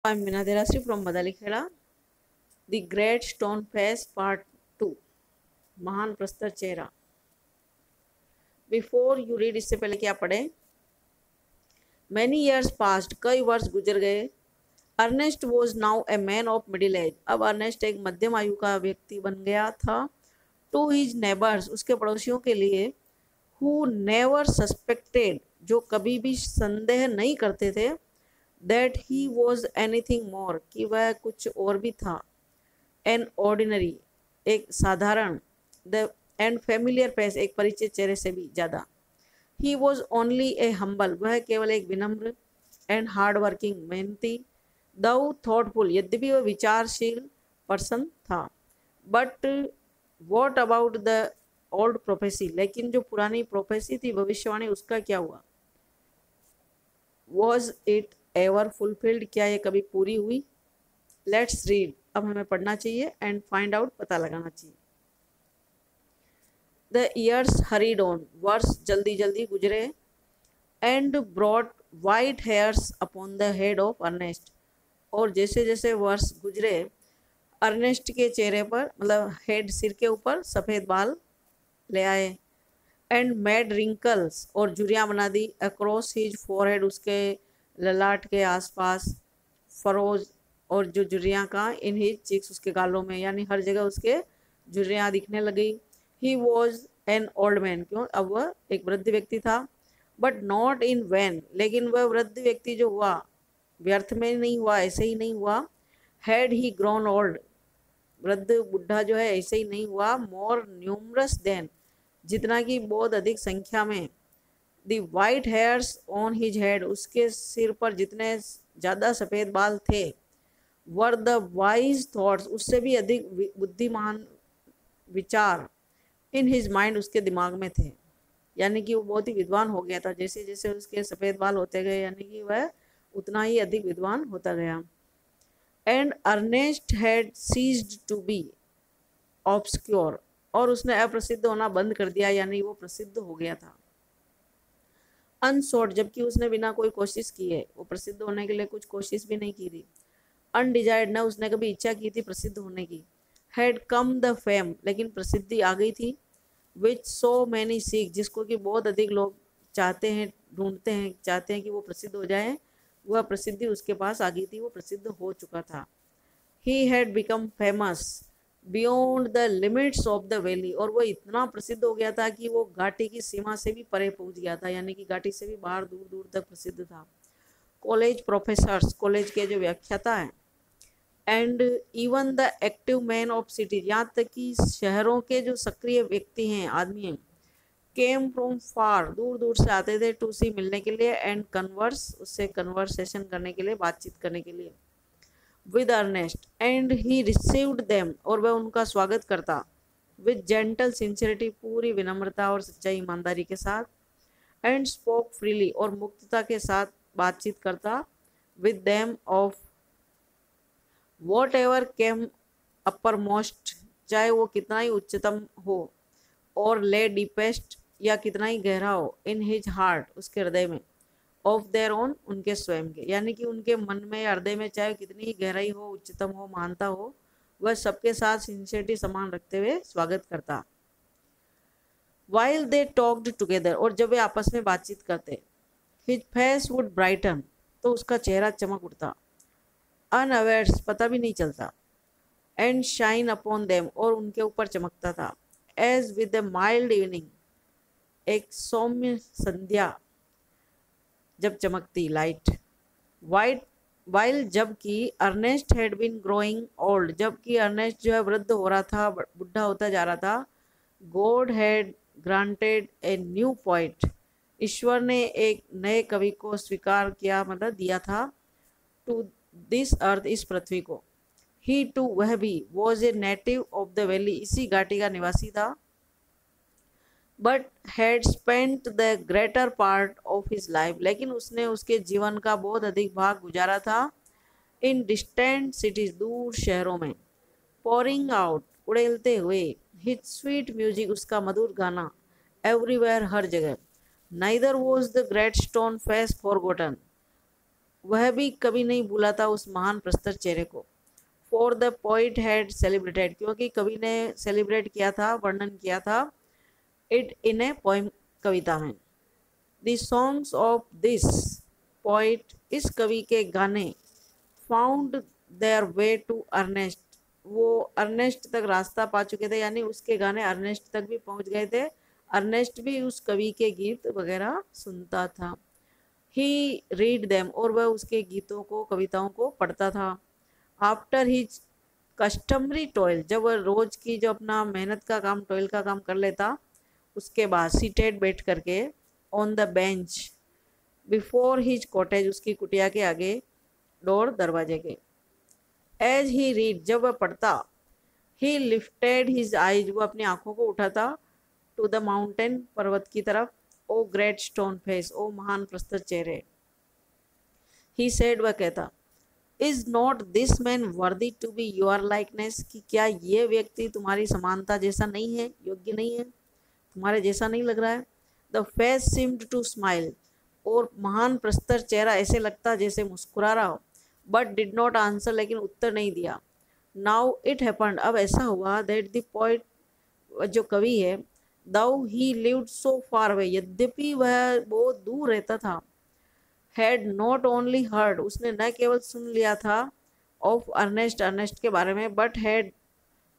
I'm Mina Derasi from Badalikhela. The Great Stone Face Part 2 महान प्रस्तर चेहरा. Before you read, इससे पहले क्या पढ़े. मैनी ईयर्स पास्ट, कई वर्ष गुजर गए. Ernest was now a man of middle age, अब अर्नेस्ट एक मध्यम आयु का व्यक्ति बन गया था. टू हिज नेबर्स, उसके पड़ोसियों के लिए. हु नेवर सस्पेक्टेड, जो कभी भी संदेह नहीं करते थे. That he was anything more, कि वह कुछ और भी था. एन ऑर्डिनरी, एक साधारण. द एंड फेमिलियर फेस, एक परिचित चेहरे से भी ज़्यादा. He was only A humble, वह केवल एक विनम्र. एंड हार्ड वर्किंग, मेहनती. दो थॉटफुल, यद्यपि वह विचारशील पर्सन था. But what about the old prophecy, लेकिन जो पुरानी प्रोफेसी थी, भविष्यवाणी, उसका क्या हुआ. वॉज इट एवर फुलफिल्ड, क्या ये कभी पूरी हुई. लेट्स रीड, अब हमें पढ़ना चाहिए. एंड फाइंड आउट, पता लगाना चाहिए. द ईयर्स हरीड ऑन, वर्ष जल्दी जल्दी गुजरे. And brought white hairs upon the head of Ernest, और जैसे जैसे वर्ष गुजरे, अर्नेस्ट के चेहरे पर, मतलब हेड, सिर के ऊपर सफ़ेद बाल ले आए. एंड मेड रिंकल्स, और झुर्रियाँ बना दी. अक्रॉस हिज फोरहेड, उसके ललाट के आसपास. फरोज, और जो झुर्रियाँ का इन हिज चिक्स, उसके गालों में, यानी हर जगह उसके झुर्रियाँ दिखने लगी. He was an old man, क्यों, अब वह एक वृद्ध व्यक्ति था. बट नॉट इन वैन, लेकिन वह वृद्ध व्यक्ति जो हुआ, व्यर्थ में नहीं हुआ, ऐसे ही नहीं हुआ. हैड ही ग्रोन ओल्ड, वृद्ध बुढ़ा जो है ऐसे ही नहीं हुआ. मोर न्यूमरस देन, जितना कि बहुत अधिक संख्या में. The white hairs on his head, उसके सिर पर जितने ज़्यादा सफ़ेद बाल थे. वर द वाइज थॉट्स, उससे भी अधिक बुद्धिमान विचार. इन हिज माइंड, उसके दिमाग में थे. यानी कि वो बहुत ही विद्वान हो गया था. जैसे जैसे उसके सफ़ेद बाल होते गए, यानी कि वह उतना ही अधिक विद्वान होता गया. And Ernest had ceased to be obscure, और उसने अप्रसिद्ध होना बंद कर दिया, यानी वो प्रसिद्ध हो गया था. अनसॉट, जबकि उसने बिना कोई कोशिश की है, वो प्रसिद्ध होने के लिए कुछ कोशिश भी नहीं की थी. अनडिजायर्ड, न उसने कभी इच्छा की थी प्रसिद्ध होने की. हैड कम द फेम, लेकिन प्रसिद्धि आ गई थी. विच सो मैनी सीख, जिसको कि बहुत अधिक लोग चाहते हैं, ढूंढते हैं, चाहते हैं कि वो प्रसिद्ध हो जाए. वह प्रसिद्धि उसके पास आ गई थी, वो प्रसिद्ध हो चुका था. He had become famous beyond the limits of the valley, और वो इतना प्रसिद्ध हो गया था कि वो घाटी की सीमा से भी परे पहुंच गया था, यानी कि घाटी से भी बाहर दूर दूर तक प्रसिद्ध था. कॉलेज प्रोफेसर्स, कॉलेज के जो व्याख्याता हैं. And even the active man of cities, यहाँ तक कि शहरों के जो सक्रिय व्यक्ति हैं, आदमी हैं. केम फ्रॉम फार, दूर दूर से आते थे. टू सी, मिलने के लिए. एंड कन्वर्स, उससे कन्वर्सेशन करने के लिए, बातचीत करने के लिए. With Ernest, and he received them, और वह उनका स्वागत करता. विद जेंटल सिंसियरिटी, पूरी विनम्रता और सच्चाई ईमानदारी के साथ. एंड स्पोक फ्रीली, और मुक्तता के साथ बातचीत करता. With them of what ever came upper most, चाहे वो कितना ही उच्चतम हो. और ले डीपेस्ट, या कितना ही गहरा हो. इन हिज हार्ट, उसके हृदय में. ऑफ देयर ओन, उनके स्वयं के, यानी कि उनके मन में या हृदय में चाहे कितनी ही गहराई हो, उच्चतम हो, महानता हो, वह सबके साथ सिंसियरिटी समान रखते हुए स्वागत करता. वाइल दे टॉक्ड टुगेदर, और जब वे आपस में बातचीत करते. हिज फेस वुड ब्राइटन, तो उसका चेहरा चमक उठता. अनअवेयर्स, पता भी नहीं चलता. एंड शाइन अपॉन देम, और उनके ऊपर चमकता था. As with the mild evening, एक सौम्य संध्या जब चमकती, लाइट. वाइट वाइल, जबकि Ernest had been growing old, जबकि अर्नेस्ट जो है वृद्ध हो रहा था, बुढ़ा होता जा रहा था. God had granted a new poet, ईश्वर ने एक नए कवि को स्वीकार किया, मतलब दिया था. टू दिस अर्थ, इस पृथ्वी को. ही टू, वह भी. Was a native of the valley, इसी घाटी का निवासी था. But had spent the greater part of his life, लेकिन उसने उसके जीवन का बहुत अधिक भाग गुजारा था. इन डिस्टेंट सिटीज, दूर शहरों में. पोरिंग आउट, उड़ेलते हुए. हिज स्वीट म्यूजिक, उसका मधुर गाना. एवरीवेयर, हर जगह. Neither was the great stone face forgotten, वह भी कभी नहीं भूला था उस महान प्रस्तर चेहरे को। For the poet had celebrated, क्योंकि कवि ने सेलिब्रेट किया था, वर्णन किया था, इट इन ए पोइम, कविता में। The songs of this poet, इस कवि के गाने, found their way to Ernest, वो अर्नेस्ट तक रास्ता पा चुके थे, यानी उसके गाने अर्नेस्ट तक भी पहुंच गए थे। अर्नेस्ट भी उस कवि के गीत वगैरह सुनता था। ही रीड देम, और वह उसके गीतों को, कविताओं को पढ़ता था। आफ्टर हिज कस्टमरी टॉयल, जब वह रोज की जो अपना मेहनत का काम, टॉयल का काम कर लेता, उसके बाद सीटेड बैठ करके, on the bench before his cottage, उसकी कुटिया के आगे, डोर, दरवाजे के। एज ही रीड, जब वह पढ़ता, ही लिफ्टेड हिज आईज, वो अपनी आंखों को उठाता, टू द माउंटेन, पर्वत की तरफ, ओ ग्रेट स्टोन फेस, ओ महान प्रस्तर चेहरे। ही सेड, वह कहता, is not this man worthy to be your likeness, कि क्या ये व्यक्ति तुम्हारी समानता जैसा नहीं है, योग्य नहीं है, तुम्हारे जैसा नहीं लग रहा है। The face seemed to smile, और महान प्रस्तर चेहरा ऐसे लगता जैसे मुस्कुरा रहा हो, बट डिड नॉट आंसर, लेकिन उत्तर नहीं दिया। नाउ इट हैपेंड, अब ऐसा हुआ, दैट द पोइट, जो कवि है, दाउ ही लिव्ड सो फार अवे, यद्यपि वह बहुत दूर रहता था, हैड नॉट ओनली हर्ड, उसने न केवल सुन लिया था, ऑफ अर्नेस्ट, अर्नेस्ट के बारे में, बट हैड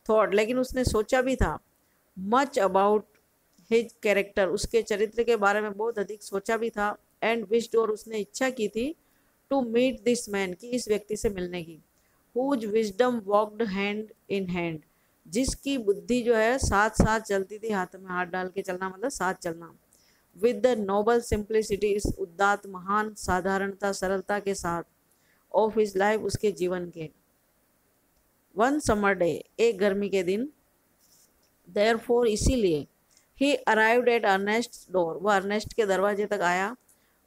थॉट, लेकिन उसने सोचा भी था, मच अबाउट हिज कैरेक्टर, उसके चरित्र के बारे में बहुत अधिक सोचा भी था, एंड विश्ड, और उसने इच्छा की थी, टू मीट दिस मैन, की इस व्यक्ति से मिलने की, whose wisdom walked hand in hand, जिसकी बुद्धि जो है साथ साथ चलती थी, हाथ में हाथ डाल के चलना मतलब साथ चलना, विद द नोबल सिंप्लिसिटी, इस उदात्त महान साधारणता, सरलता के साथ, ऑफ हिज लाइफ, उसके जीवन के। वन समर डे, एक गर्मी के दिन, देयरफॉर, इसीलिए, he arrived at Ernest door, वह अर्नेस्ट के दरवाजे तक आया,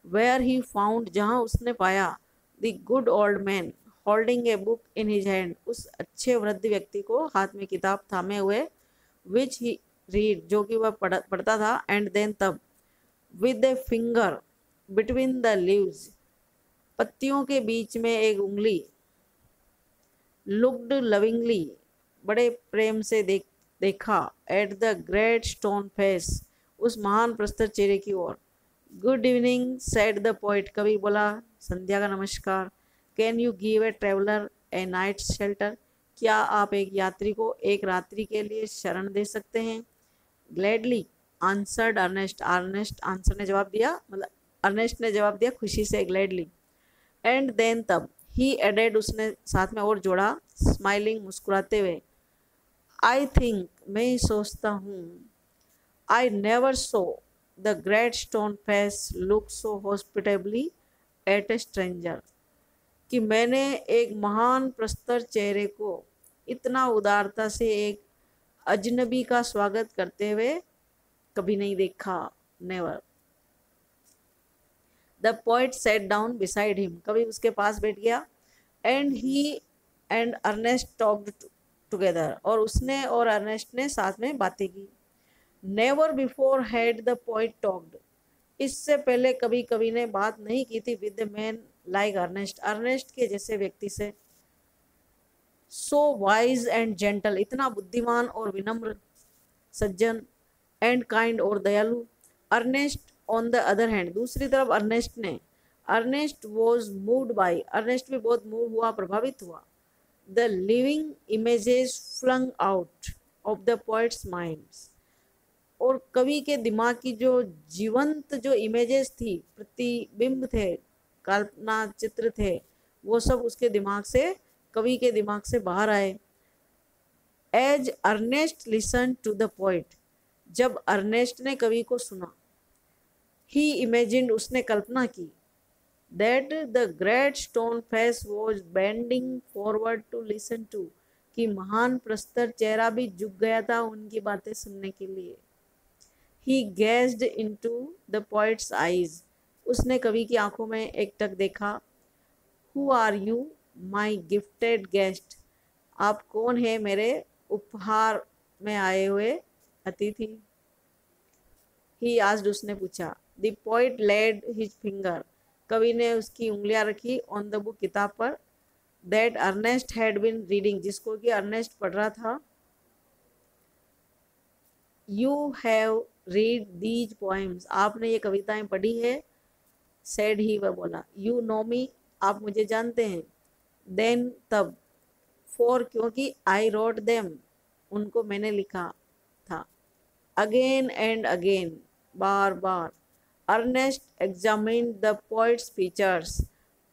वेयर ही फाउंड, जहाँ उसने पाया, the good old man holding a book in his hand, उस अच्छे वृद्ध व्यक्ति को हाथ में किताब थामे हुए, विच ही रीड, जो कि वह पढ़ता था, एंड देन, तब, with a finger between the leaves, पत्तियों के बीच में एक उंगली, लुक्ड लविंगली, बड़े प्रेम से देखा, at the great stone face, उस महान प्रस्तर चेहरे की ओर। Good evening said the poet, कवि बोला, संध्या का नमस्कार। Can you give a traveller a night shelter, क्या आप एक यात्री को एक रात्रि के लिए शरण दे सकते हैं। Gladly answered Ernest, Ernest answer ने जवाब दिया, मतलब अर्नेस्ट ने जवाब दिया खुशी से, ग्लैडली। एंड देन, तब, ही एडेड, उसने साथ में और जोड़ा, स्माइलिंग, मुस्कुराते हुए, आई थिंक, मैं सोचता हूँ, I never saw the great stone face look so hospitably at a stranger, कि मैंने एक महान प्रस्तर चेहरे को इतना उदारता से एक अजनबी का स्वागत करते हुए कभी नहीं देखा, never. The poet sat down beside him, कभी उसके पास बैठ गया, and he and Ernest talked together, और उसने और अर्नेस्ट ने साथ में बातें की। Never before had the poet talked, इससे पहले कभी कभी ने बात नहीं की थी, with the man like Ernest, Ernest के जैसे व्यक्ति से, सो वाइज एंड जेंटल, इतना बुद्धिमान और विनम्र, सज्जन, एंड काइंड, और दयालु। Ernest on the other hand, दूसरी तरफ Ernest was moved by, Ernest भी बहुत मूव हुआ, प्रभावित हुआ, the living images flung out of the poet's minds, और कवि के दिमाग की जो जीवंत जो इमेजेस थी, प्रतिबिंब थे, कल्पना चित्र थे, वो सब उसके दिमाग से, कवि के दिमाग से बाहर आए। As Ernest listen to the poet, जब अर्नेस्ट ने कवि को सुना, ही इमेजिन्ड, उसने कल्पना की, that the great stone face was bending forward to listen to, कि महान प्रस्तर चेहरा भी झुक गया था उनकी बातें सुनने के लिए। He gazed into the poet's eyes, उसने कवि की आंखों में एकटक देखा। Who are you, my gifted guest, आप कौन है मेरे उपहार में आए हुए अतिथि। He asked, उसने पूछा। The poet laid his finger, कवि ने उसकी उंगलियां रखी ऑन द बुक, किताब पर, that Ernest had been reading, जिसको कि अर्नेस्ट पढ़ रहा था। You have read these poems, आपने ये कविताएं पढ़ी है। सेड ही, वह बोला। यू नो मी, आप मुझे जानते हैं। देन, तब। फॉर, क्योंकि। आई रोट देम, उनको मैंने लिखा था। अगेन एंड अगेन, बार बार। Ernest examined the poet's features,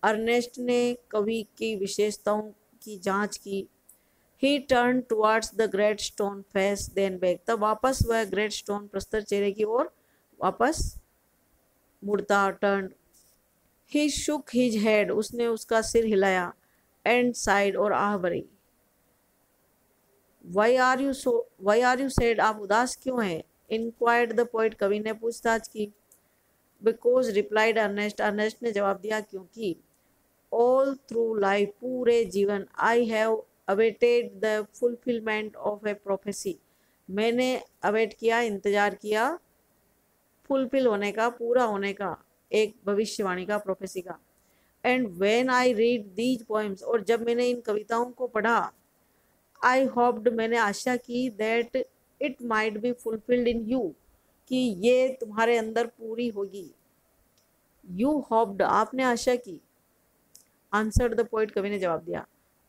Ernest ने कवि की विशेषताओं की जांच की। He turn towards the great stone face, then back, तब वापस वह ग्रेट स्टोन प्रस्तर चेहरे की ओर वापस मुड़ता, टर्न। ही शुक हिज हेड, उसने उसका सिर हिलाया। एंड साइड, और आह भरी। वाई आर यू सैड, आप उदास क्यों हैं? इंक्वायर्ड द पोइट, कवि ने पूछताछ की। बिकॉज, रिप्लाइड अर्नेस्ट, अर्नेस्ट ने जवाब दिया, क्योंकि। ऑल थ्रू लाइफ, पूरे जीवन। I have awaited the fulfilment of A prophecy, मैंने अवेट किया, इंतजार किया, फुलफिल होने का, पूरा होने का, एक भविष्यवाणी का, प्रोफेसी का। And when I read these poems, और जब मैंने इन कविताओं को पढ़ा, आई होप्ड, मैंने आशा की, that it might be fulfilled in you, कि ये तुम्हारे अंदर पूरी होगी। यू होप्ड, आपने आशा की। आंसर्ड द पोइट, कवि ने जवाब दिया।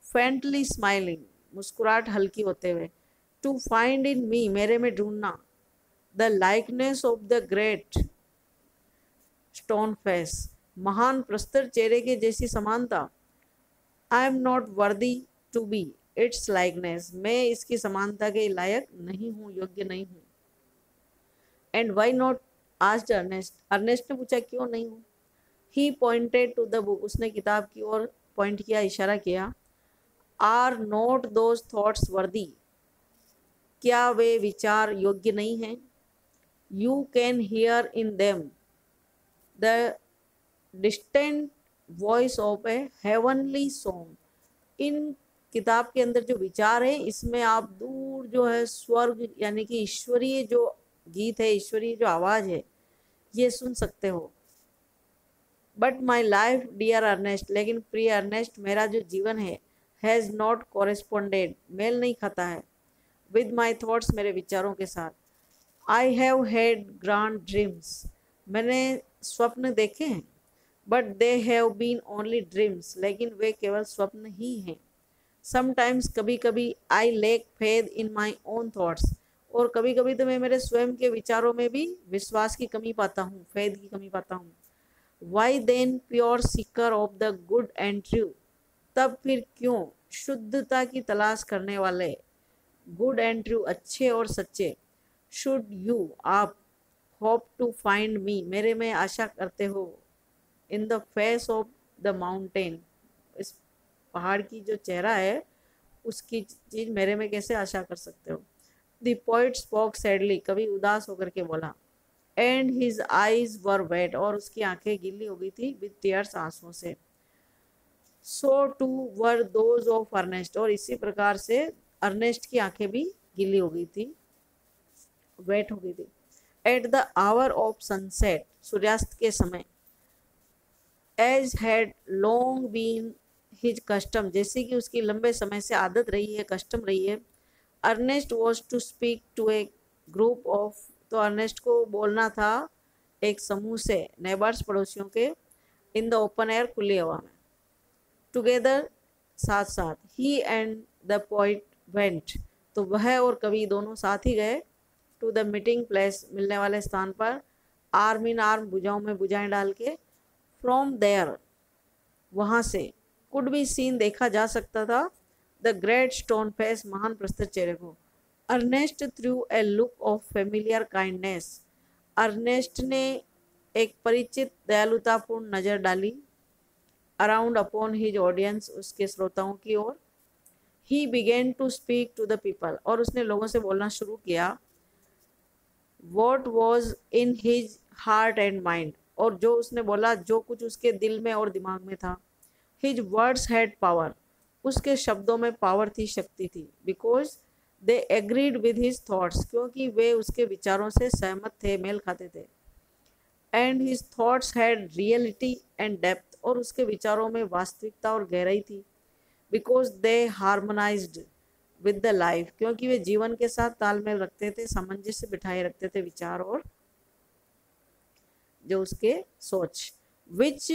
फेंटली स्माइलिंग, मुस्कुराहट हल्की होते हुए। टू फाइंड इन मी, मेरे में ढूंढना। The likeness of the great stone face, महान प्रस्तर चेहरे के जैसी समानता। I am not worthy to be its likeness, मैं इसकी समानता के लायक नहीं हूँ, योग्य नहीं हूँ। And why not, asked Ernest, Ernest ने पूछा, क्यों नहीं हूँ? He pointed to the book, उसने किताब की ओर पॉइंट किया, इशारा किया। आर नॉट दोज थॉट्स वर्दी, क्या वे विचार योग्य नहीं हैं? You can hear in them the distant voice of a heavenly song, इन किताब के अंदर जो विचार है, इसमें आप दूर जो है स्वर्ग यानी कि ईश्वरीय जो गीत है, ईश्वरीय जो आवाज है, ये सुन सकते हो। But my life dear Ernest, लेकिन प्रिय अर्नेस्ट, मेरा जो जीवन है, हैज़ नॉट कॉरेस्पॉन्डेड, मेल नहीं खाता है, विद माई थॉट्स, मेरे विचारों के साथ। I have had grand dreams, मैंने स्वप्न देखे हैं। But they have been only dreams, लेकिन वे केवल स्वप्न ही हैं। समटाइम्स, कभी कभी, I lack faith in my own thoughts, और कभी कभी तो मैं मेरे स्वयं के विचारों में भी विश्वास की कमी पाता हूँ, फेथ की कमी पाता हूँ। Why then pure seeker of the good and true, तब फिर क्यों शुद्धता की तलाश करने वाले, गुड एंड ट्रू, अच्छे और सच्चे, शुड यू, आप, होप टू फाइंड मी, मेरे में आशा करते हो, in the face of the mountain, इस पहाड़ की जो चेहरा है उसकी चीज मेरे में कैसे आशा कर सकते हो? द पोइट स्पोक सैडली, कभी उदास होकर के बोला। And his eyes were wait, और उसकी आंखें गीली हो गई थी, विद टीयर्स, आंसुओं से। So too were those of Ernest, और इसी प्रकार से अर्नेस्ट की आंखें भी गीली हो गई थी, वेट हो गई थी। At the hour of sunset, सूर्यास्त के समय। As had long been his custom, जैसे कि उसकी लंबे समय से आदत रही है, कस्टम रही है। Ernest was to speak to a group of, तो अर्नेस्ट को बोलना था एक समूह से, नेबर्स, पड़ोसियों के, इन द ओपन एयर, खुली हवा में। टुगेदर, साथ साथ। ही एंड द पोइट वेंट, तो वह और कवि दोनों साथ ही गए। टू द मीटिंग प्लेस, मिलने वाले स्थान पर। आर्म इन आर्म, भुजाओं में भुजाएं डाल के। फ्रॉम देयर, वहाँ से। कुड बी सीन, देखा जा सकता था। द ग्रेट स्टोन फेस, महान प्रस्तर चेहरे को। Ernest threw a look of familiar kindness, Ernest ने एक परिचित दयालुतापूर्ण नजर डाली। अराउंड अपॉन हिज ऑडियंस, उसके श्रोताओं की ओर। He began to speak to the people, और उसने लोगों से बोलना शुरू किया। What was in his heart and mind, और जो उसने बोला, जो कुछ उसके दिल में और दिमाग में था। हिज वर्ड्स हैड पावर, उसके शब्दों में पावर थी, शक्ति थी। Because they agreed with his thoughts, क्योंकि वे उसके विचारों से सहमत थे, मेल खाते थे। And his thoughts had reality and depth, और उसके विचारों में वास्तविकता और गहराई थी। Because they harmonised with the life, क्योंकि वे जीवन के साथ तालमेल रखते थे, सामंजस्य बिठाए रखते थे विचार और जो उसके सोच। विच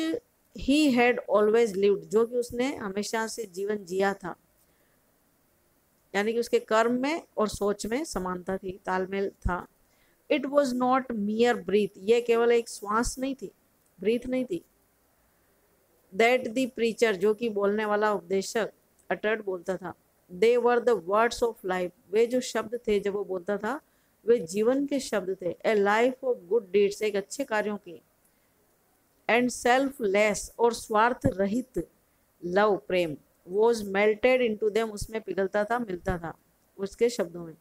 ही हैड ऑलवेज लिव्ड, जो कि उसने हमेशा से जीवन जिया था, यानी कि उसके कर्म में और सोच में समानता थी, तालमेल था। It was not mere breath, ये केवल एक श्वास नहीं थी, ब्रीथ नहीं थी। दैट द प्रीचर, जो कि बोलने वाला उपदेशक अटर्ड बोलता था। They were the words of life, वे जो शब्द थे जब वो बोलता था वे जीवन के शब्द थे। A life of good deeds, एक अच्छे कार्यों की। एंड सेल्फलेस, और स्वार्थ रहित लव, प्रेम। वॉज मेल्टेड इनटू देम, उसमें पिघलता था, मिलता था उसके शब्दों में।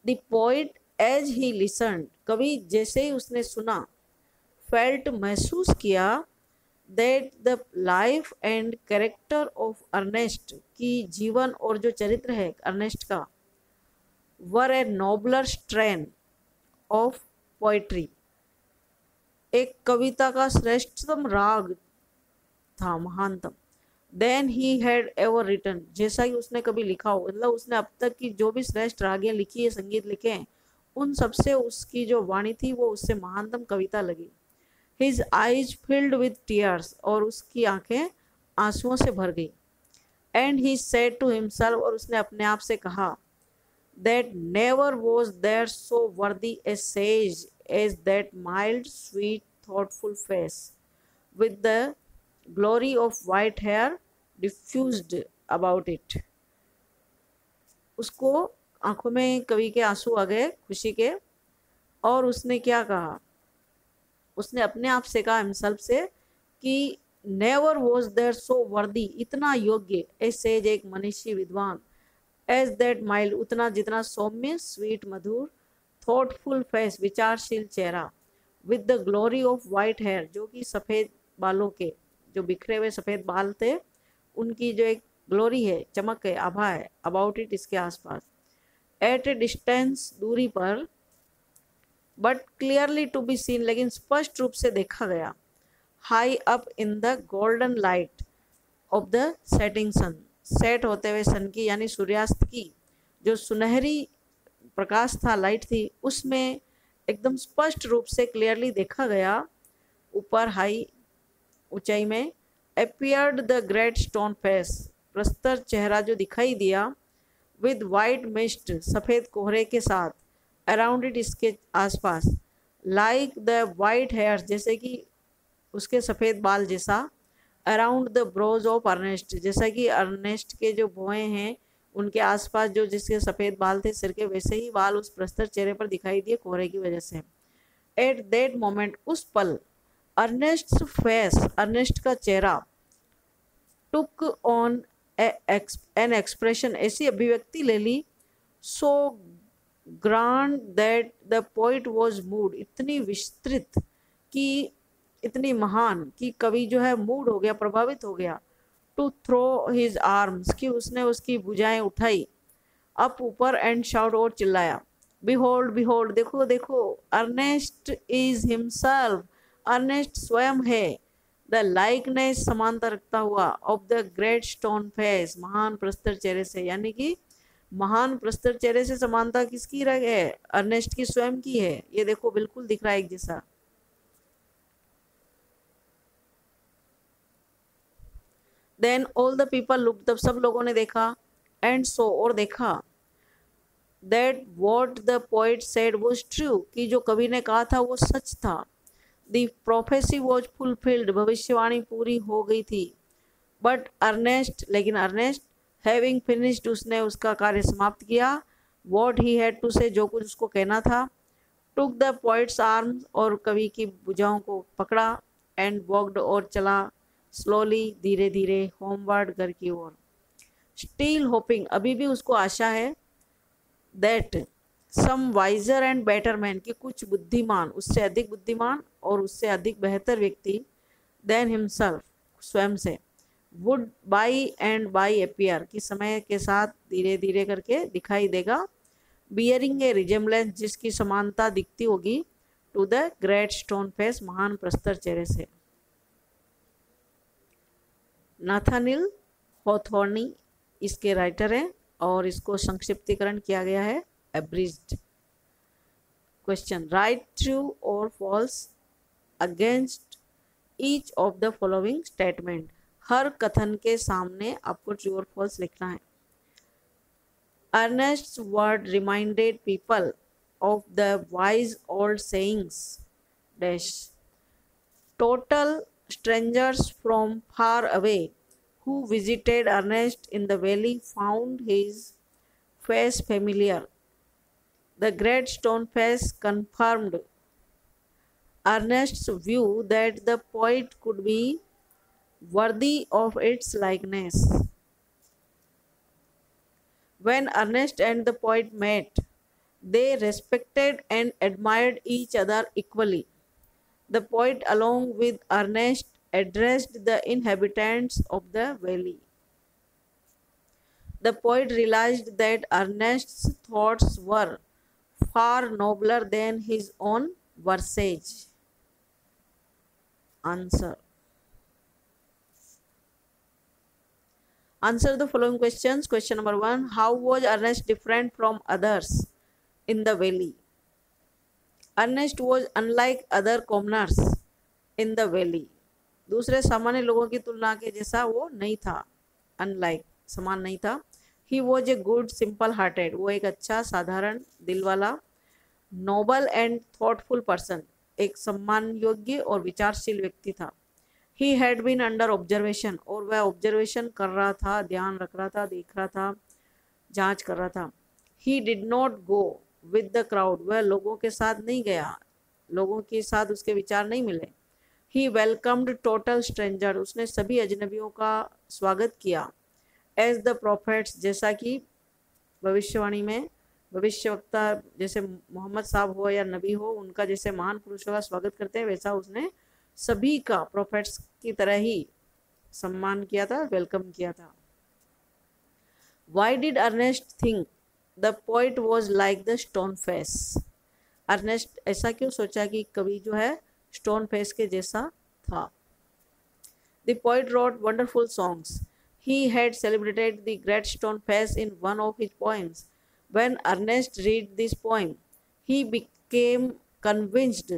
The poet as he listened, कवि जैसे ही उसने सुना, फेल्ट, महसूस किया, that the life and character of Ernest, की जीवन और जो चरित्र है अर्नेस्ट का, were a nobler strain of poetry, एक कविता का श्रेष्ठतम राग था, महानतम। Than he had ever written, जैसा कि उसने कभी लिखा हो, मतलब उसने अब तक की जो भी श्रेष्ठ रागें लिखी है, संगीत लिखे हैं, उन सबसे उसकी जो वाणी थी वो उससे महानतम कविता लगी। His eyes filled with tears, और उसकी आंखें आंसुओं से भर गई। And he said to himself, और उसने अपने आप से कहा, that never was there so worthy a sage as that mild sweet thoughtful face with the glory of white hair diffused about it. उसको आंखों में कवि के आंसू आ गए खुशी के, और उसने क्या कहा, उसने अपने आप से कहा, हिमसेल्फ से, कि नेवर वॉज देयर सो वर्दी, इतना योग्य, ए सेज, एक मनीषी विद्वान, एज दैट माइल्ड, उतना जितना सौम्य, स्वीट मधुर, थॉटफुल फेस, विचारशील चेहरा, with the glory of white hair, जो कि सफ़ेद बालों के, जो बिखरे हुए सफ़ेद बाल थे, उनकी जो एक ग्लोरी है, चमक है, आभा है, अबाउट इट, इसके आसपास। एट ए डिस्टेंस, दूरी पर, but clearly to be seen, लेकिन स्पष्ट रूप से देखा गया। High up in the golden light of the setting sun, set होते हुए सन की, यानी सूर्यास्त की जो सुनहरी प्रकाश था, लाइट थी, उसमें एकदम स्पष्ट रूप से क्लियरली देखा गया। ऊपर हाई, ऊंचाई में, appeared the great stone face, प्रस्तर चेहरा जो दिखाई दिया, with white mist, सफ़ेद कोहरे के साथ, around it, इसके आसपास, like the white hairs, जैसे कि उसके सफ़ेद बाल जैसा, around the brows of Ernest, जैसा कि अर्नेस्ट के जो भौएँ हैं उनके आसपास जो जिसके सफ़ेद बाल थे सिर के, वैसे ही बाल उस प्रस्तर चेहरे पर दिखाई दिए कोहरे की वजह से। एट दैट मोमेंट, उस पल, अर्नेस्ट फेस, अर्नेस्ट का चेहरा, टुक ऑन एन एक्सप्रेशन, ऐसी अभिव्यक्ति ले ली, so grand that the poet was moved, इतनी विस्तृत कि, इतनी महान कि कवि जो है मूड हो गया, प्रभावित हो गया। टू थ्रो हिज आर्म्स, कि उसने उसकी भुजाएं उठाई, अप ऊपर, एंड शाउट, और चिल्लाया, बिहोल्ड बिहोल्ड, देखो देखो, अर्नेस्ट इज हिमसेल्फ, अर्नेस्ट स्वयं है, द लाइकनेस, समानता रखता हुआ, of the great stone face, महान प्रस्तर चेहरे से, यानी कि महान प्रस्तर चेहरे से समानता किसकी है, अर्नेस्ट की, स्वयं की है। ये देखो बिल्कुल दिख रहा है एक जैसा। Then all the people look, तब सब लोगों ने देखा, एंड सो, और देखा, that what the poet said was true, कि जो कवि ने कहा था वो सच था। द प्रोफेसी वॉज फुलफिल्ड, भविष्यवाणी पूरी हो गई थी। बट अर्नेस्ट, लेकिन अर्नेस्ट, हैविंग फिनिश्ड, उसने उसका कार्य समाप्त किया, वॉट ही हैड टू से, जो कुछ उसको कहना था, टुक द पोइट्स आर्म्स, और कवि की भुजाओं को पकड़ा, एंड वॉकड, और चला, स्लोली, धीरे धीरे, होमवर्ड, घर की ओर। स्टिल होपिंग, अभी भी उसको आशा है, that some wiser and better man, कि कुछ बुद्धिमान, उससे अधिक बुद्धिमान और उससे अधिक बेहतर व्यक्ति, देन हिमसेल्फ, स्वयं से, would buy and by appear, कि समय के साथ धीरे धीरे करके दिखाई देगा, बियरिंग ए रिजेम्बलेंस, जिसकी समानता दिखती होगी, to the great stone face, महान प्रस्तर चेहरे से। नाथानिल हॉथॉर्नी इसके राइटर हैं और इसको संक्षिप्तीकरण किया गया है, abridged. Question, write true or false against each of the following statement. हर कथन के सामने आपको ट्रू और फॉल्स लिखना है। Ernest's word reminded people of the wise old sayings dash. Total strangers from far away who visited Ernest in the valley found his face familiar. The great stone face confirmed Ernest's view that the poet could be worthy of its likeness. When Ernest and the poet met, they respected and admired each other equally. The poet, along with Ernest, addressed the inhabitants of the valley. The poet realized that Ernest's thoughts were far nobler than his own verses. Answer. Answer the following questions. Question number 1. How was Ernest different from others in the valley? Ernest was unlike other commoners in the valley. दूसरे सामान्य लोगों की तुलना के जैसा वो नहीं था, unlike समान नहीं था. He was a good simple hearted, वो एक अच्छा साधारण दिल वाला, noble and thoughtful person, एक सम्मान योग्य और विचारशील व्यक्ति था. He had been under observation, और वह ऑब्जर्वेशन कर रहा था, ध्यान रख रहा था, देख रहा था, जांच कर रहा था. He did not go with the crowd, वह लोगों के साथ नहीं गया, लोगों के साथ उसके विचार नहीं मिले. He welcomed total stranger, उसने सभी अजनबियों का स्वागत किया. As the prophets, जैसा कि भविष्यवाणी में भविष्यवक्ता जैसे मोहम्मद साहब हो या नबी हो, उनका जैसे महान पुरुषों का स्वागत करते हैं, वैसा उसने सभी का प्रोफेट्स की तरह ही सम्मान किया था, वेलकम किया था. Why did Ernest think the poet was like the stone face? Ernest ऐसा क्यों सोचा कि कवि जो है स्टोन फेस के जैसा था? The poet wrote wonderful songs. He had celebrated the great stone face in one of his poems. When Ernest read this poem, he became convinced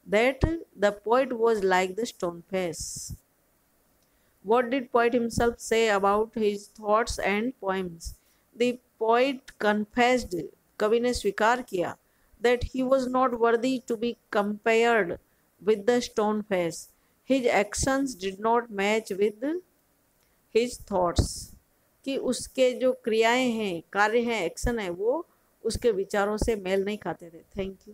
that the poet was like the stone face. What did poet himself say about his thoughts and poems? The poet confessed, कवि ने स्वीकार किया, that he was not worthy to be compared with the stone face. His actions did not match with his thoughts. कि उसके जो क्रियाएं हैं, कार्य हैं, एक्शन है, वो उसके विचारों से मेल नहीं खाते थे. Thank you.